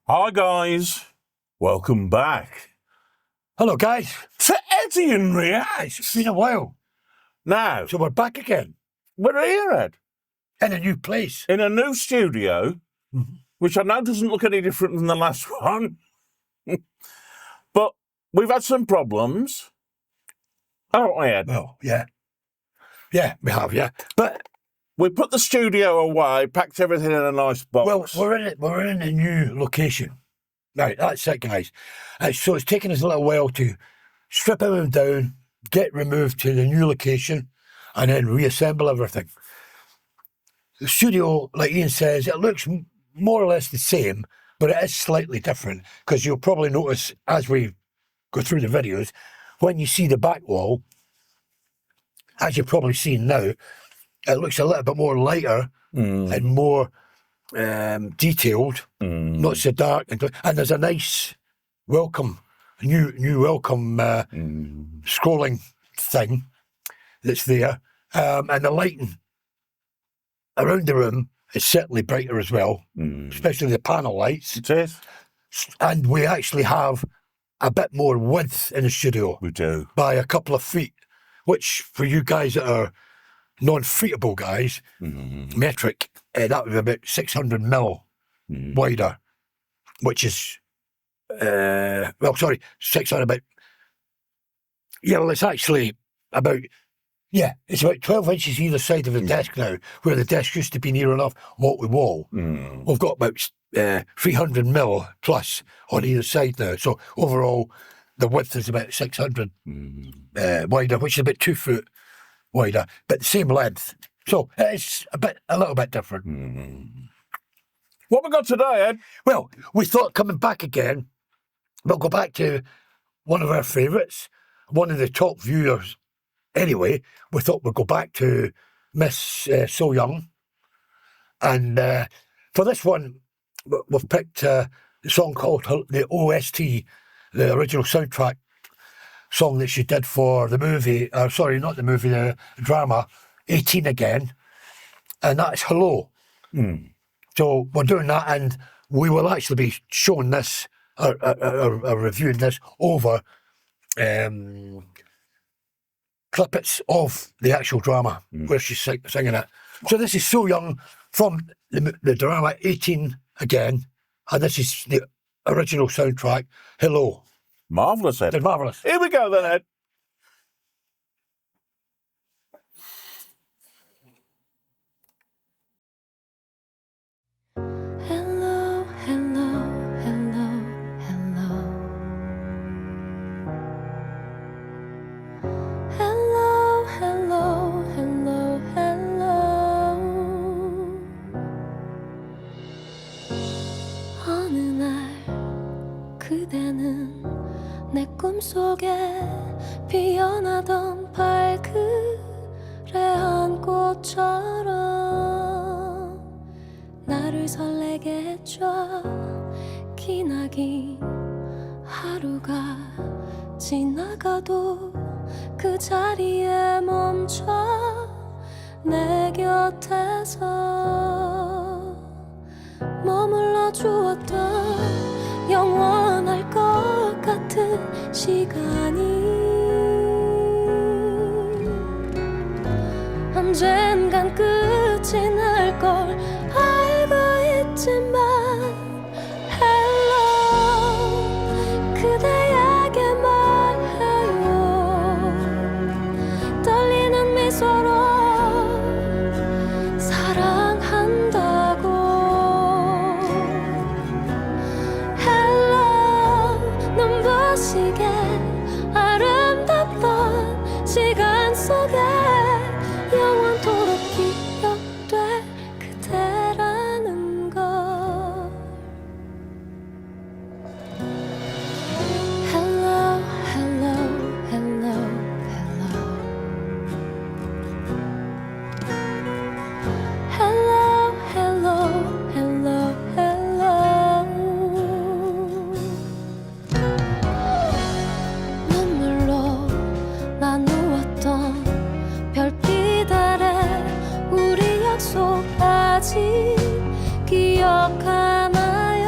Hi guys, welcome back Hello, guys. to Eddian Reacts. It's been a while. Now, So we're back again we're here, Ed, in a new place. in a new studio, which I know doesn't look any different than the last one. But we've had some problems, haven't we, Ed? Well, yeah. Yeah, we have, yeah. But, We put the studio away, packed everything in a nice box. well, we're in a new location. Right, that's it, guys. So it's taken us a little while to strip everything down, get removed to the new location, and then reassemble everything. The studio, like Ian says, it looks more or less the same, but it is slightly different, because you'll probably notice as we go through the videos, when you see the back wall, as you've probably seen now, it looks a little bit more lighter and more detailed, not so dark. And there's a nice welcome, new welcome scrolling thing that's there. And the lighting around the room is certainly brighter as well, especially the panel lights. It is. And we actually have a bit more width in the studio. We do. By a couple of feet, which for you guys that are non-feetable guys, metric, that would be about 600 mil wider, which is, 600 about, well, it's actually about, it's about 12 inches either side of the desk now, where the desk used to be near enough wall. We've got about 300 mil plus on either side now. So overall, the width is about 600 wider, which is about 2 foot wider, but the same length. So it's a little bit different. What we got today, Ed? Well, we thought coming back again, we'll go back to one of our favourites, one of the top viewers anyway. We thought we'd go back to Miss Sohyang. And for this one, we've picked the song called the OST, the original soundtrack song that she did for the movie, not the movie, the drama, 18 Again, and that's Hello. So we're doing that, and we will actually be showing this, reviewing this over clippets of the actual drama where she's singing it. So this is Sohyang from the drama 18 Again, and this is the original soundtrack, Hello. Marvellous, Ed. They're marvellous. Here we go then, Ed. Hello, hello, hello, hello. Hello, hello, hello, hello. 어느 날 그대는 내 꿈속에 피어나던 발그레한 꽃처럼 나를 설레게 해줘. 기나긴 하루가 지나가도 그 자리에 멈춰 내 곁에서 머물러 주었던 영원할 것 같은 시간이 언젠간 끝이 날 걸 알고 있지만 Hello 그대에게 말해요. 떨리는 미소로 사랑한다고. Hello 눈부시게 아름답던 시간 속에 영원토록 기억될 그대라는 걸. Hello, hello, hello, hello. Hello, hello, hello, hello. 눈물로 나누었던 별빛 아래 우리 약속 아직 기억하나요?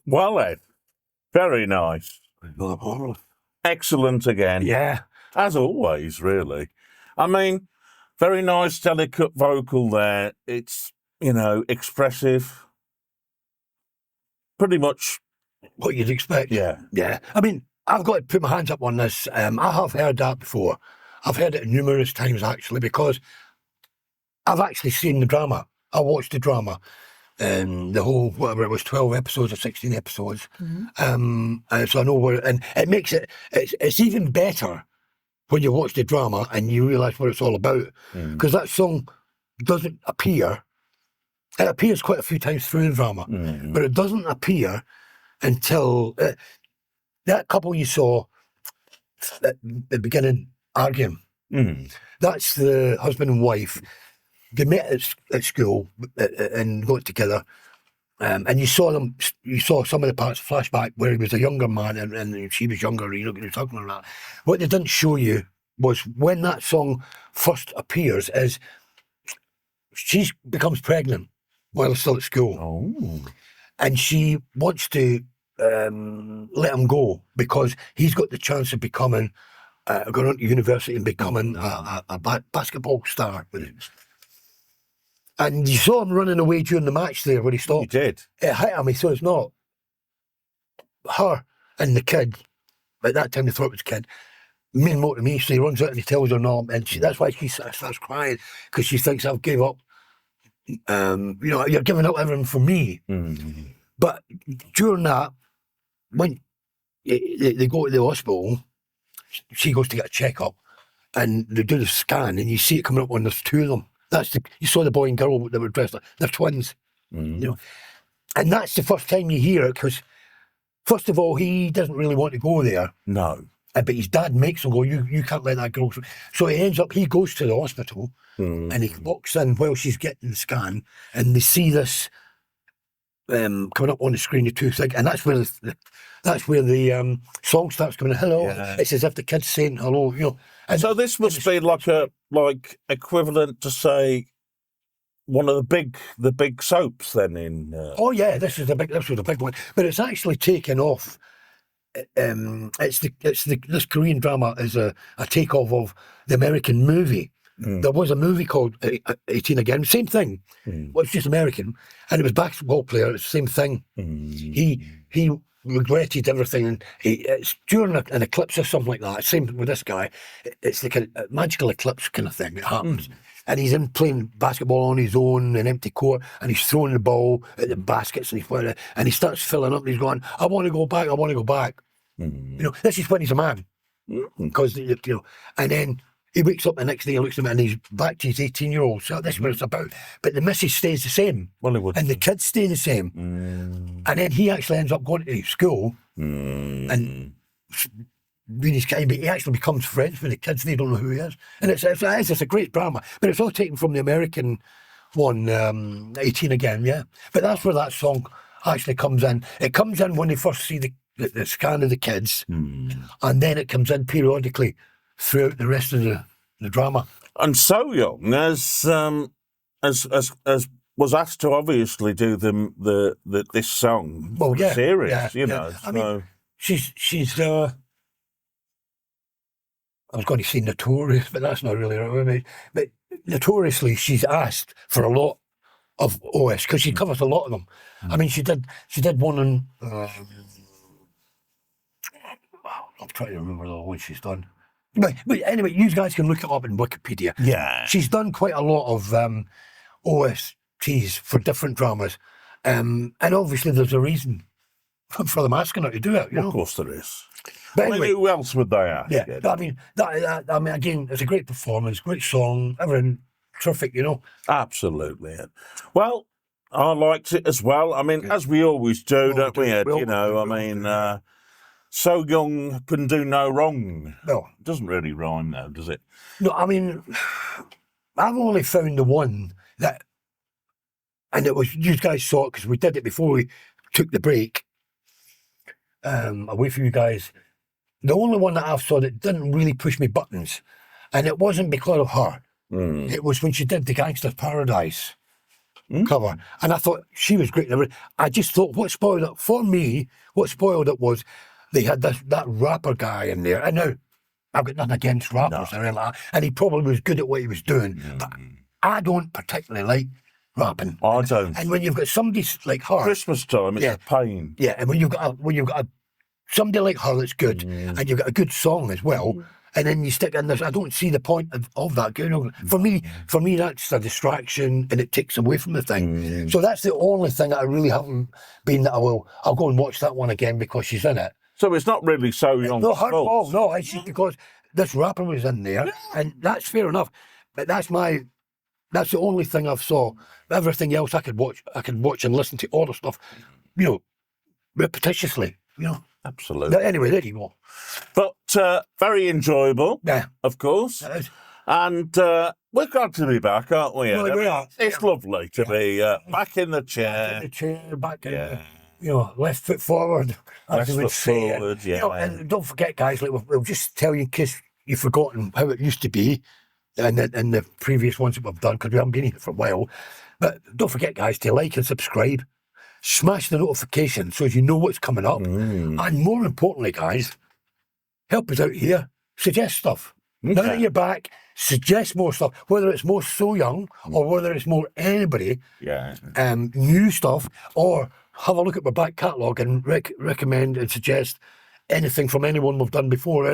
Well, Ed, very nice. Excellent again. Yeah. As always, really. I mean, very nice delicate vocal there. It's, expressive. Pretty much. What you'd expect. Yeah. Yeah. I mean, I've got to put my hands up on this. I have heard that before. I've heard it numerous times, actually, because I've actually seen the drama. I watched the drama. The whole, whatever it was, 12 episodes or 16 episodes. And so I know where, and it makes it's even better when you watch the drama and you realise what it's all about. Because that song doesn't appear. It appears quite a few times through the drama, but it doesn't appear until that couple you saw at the beginning arguing. That's the husband and wife. They met at school and got together, and you saw them. You saw some of the parts flashback where he was a younger man and she was younger. You're talking about that. What they didn't show you was when that song first appears is she becomes pregnant while they're still at school. Oh. And she wants to let him go because he's got the chance of becoming, going on to university and becoming a basketball star. And you saw him running away during the match there where he stopped. You did. It hit him, so it's not her and the kid. At that time, they thought it was a kid. Mean more to me, so he runs out and he tells her no, and that's why she starts crying, because she thinks, I've gave up. You're giving up everything for me. But during that, when they go to the hospital, she goes to get a checkup, and they do the scan, and you see it coming up when there's two of them. You saw the boy and girl that were dressed like they're twins, and that's the first time you hear it, because first of all, he doesn't really want to go there. No. But his dad makes him go, you can't let that girl through. So he goes to the hospital and he walks in while she's getting the scan, and they see this coming up on the screen, the two things, and that's where the song starts coming in. Hello. Yeah. It's as if the kid's saying hello, And so this must be like equivalent to, say, one of the big soaps then in. Oh yeah, this was the big one, but it's actually taken off. This Korean drama is a takeoff of the American movie. There was a movie called 18 Again, same thing. Well, it's just American, and it was basketball player. It's the same thing. He regretted everything, and it's during an eclipse or something like that. Same with this guy. It's like a magical eclipse kind of thing that happens. And he's in playing basketball on his own, an empty court, and he's throwing the ball at the baskets, and he starts filling up, and he's going, I want to go back, I want to go back. This is when he's a man. Because, and then he wakes up the next day, looks at him, and he's back to his 18-year-old. So that's what it's about. But the missus stays the same. Well, it would. And the kids stay the same. And then he actually ends up going to school and being his kind, but he actually becomes friends with the kids. They don't know who he is. And it's a great drama. But it's all taken from the American one, 18 Again, yeah. But that's where that song actually comes in. It comes in when they first see the scan of the kids, and then it comes in periodically throughout the rest of the drama. And Sohyang, as was asked to obviously do this song series, I mean, she's I was going to say notorious, but that's not really right. I mean, but notoriously, she's asked for a lot of OS because she covers a lot of them. I mean, she did one on. I'm trying to remember the one she's done. But anyway, you guys can look it up in Wikipedia. Yeah. She's done quite a lot of OSTs for different dramas. And obviously there's a reason for them asking her to do it. Of course there is. But anyway, who else would they ask? Yeah, I mean, again, it's a great performance, great song, everything terrific, Absolutely. Well, I liked it as well. I mean, as we always do, don't we, Ed? Sohyang can do no wrong. No. It doesn't really rhyme, though, does it? No, I mean, I've only found the one that, and it was, you guys saw it because we did it before we took the break away from you guys. The only one that I've saw that didn't really push me buttons, and it wasn't because of her. It was when she did the Gangster's Paradise. cover, and I thought she was great. I just thought what spoiled it for me. What spoiled it was they had that rapper guy in there. And now I've got nothing against rappers, or anything like that, and he probably was good at what he was doing, but I don't particularly like rapping. I don't. And when you've got somebody like her, Christmas time, it's a pain. yeah, and when you've got somebody like her that's good, and you've got a good song as well, and then you stick in this, I don't see the point of that. You know, for me, that's a distraction, and it takes away from the thing. So that's the only thing that I really haven't been that I'll go and watch that one again because she's in it. So it's not really Sohyang. No, her fault. No, it's just because this rapper was in there, and that's fair enough. But that's the only thing I've saw. Everything else I could watch and listen to all the stuff, you know, repetitiously, you know. Absolutely. But anyway, there you go. But very enjoyable, of course. It is. And we're glad to be back, aren't we? Well, we are. It's lovely to be back in the chair. In the chair, back in, you know, left foot forward. Left foot forward, You know, and don't forget, guys, like we'll just tell you in case you've forgotten how it used to be in the previous ones that we've done, because we haven't been here for a while. But don't forget, guys, to like and subscribe. Smash the notification so as you know what's coming up. And more importantly, guys, help us out here. Suggest stuff. Now that you're back, suggest more stuff. Whether it's more Sohyang or whether it's more anybody, new stuff, or have a look at my back catalogue and recommend and suggest anything from anyone we've done before.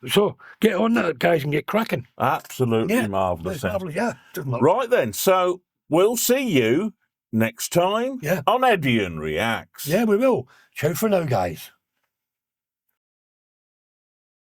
So get on that, guys, and get cracking. Absolutely marvellous. Yeah. Right then, so we'll see you next time on Eddian Reacts. Yeah, we will. Ciao for now, guys.